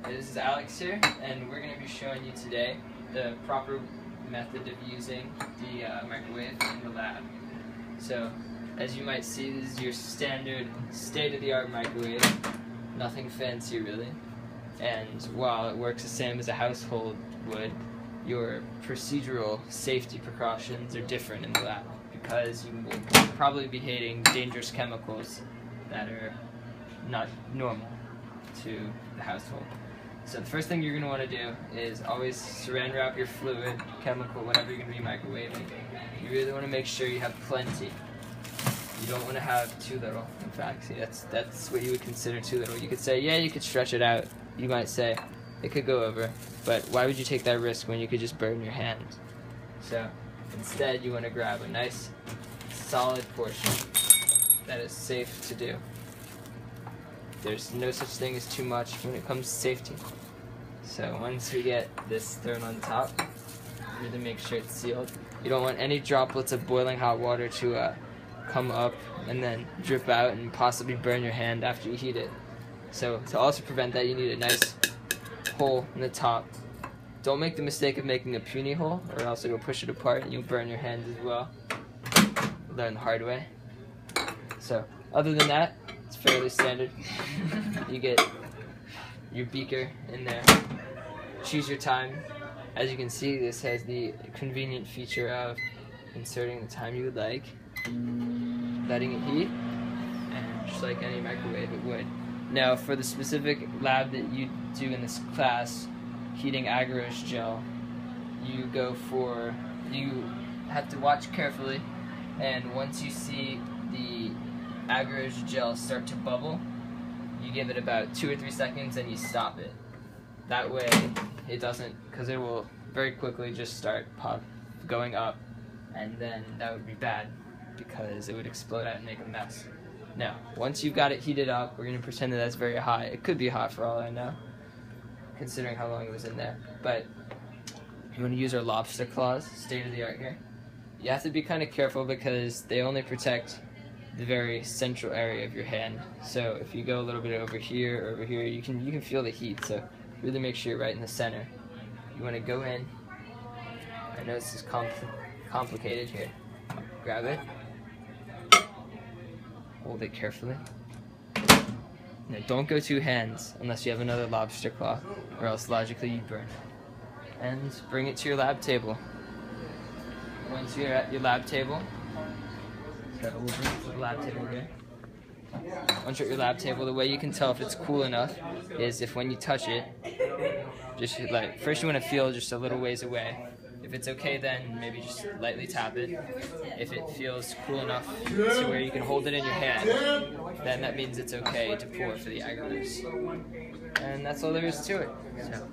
This is Alex here, and we're going to be showing you today the proper method of using the microwave in the lab. So, as you might see, this is your standard state-of-the-art microwave. Nothing fancy really. And while it works the same as a household would, your procedural safety precautions are different in the lab because you will probably be hitting dangerous chemicals that are not normal to the household. So the first thing you're going to want to do is always saran wrap your fluid, chemical, whatever you're going to be microwaving. You really want to make sure you have plenty. You don't want to have too little. In fact, see, that's what you would consider too little. You could say, yeah, you could stretch it out. You might say, it could go over. But why would you take that risk when you could just burn your hand? So instead, you want to grab a nice, solid portion that is safe to do. There's no such thing as too much when it comes to safety. So once we get this thrown on top, really make sure it's sealed. You don't want any droplets of boiling hot water to come up and then drip out and possibly burn your hand after you heat it. So to also prevent that, you need a nice hole in the top. Don't make the mistake of making a puny hole, or else it'll push it apart and you'll burn your hand as well. Learn the hard way. So other than that, it's fairly standard. You get your beaker in there. Choose your time. As you can see, this has the convenient feature of inserting the time you would like, letting it heat, and just like any microwave it would. Now, for the specific lab that you do in this class, heating agarose gel, you have to watch carefully, and once you see the agarose gel start to bubble, you give it about 2 or 3 seconds and you stop it. That way it doesn't, because it will very quickly just start going up, and then that would be bad because it would explode out and make a mess. Now, once you've got it heated up, we're going to pretend that that's very hot. It could be hot for all I know, considering how long it was in there. But you want to use our lobster claws, state of the art here. You have to be kind of careful because they only protect the very central area of your hand. So if you go a little bit over here or over here, you can feel the heat. So really make sure you're right in the center. You want to go in. I know this is complicated here. Grab it. Hold it carefully. Now don't go 2 hands unless you have another lobster claw, or else logically you'd burn it. And bring it to your lab table. Once you're at your lab table, so we'll bring it to the lab table here. Once you're at your lab table, the way you can tell if it's cool enough is if when you touch it, just like, first you want to feel just a little ways away. If it's okay, then maybe just lightly tap it. If it feels cool enough to where you can hold it in your hand, then that means it's okay to pour for the agarose. And that's all there is to it. So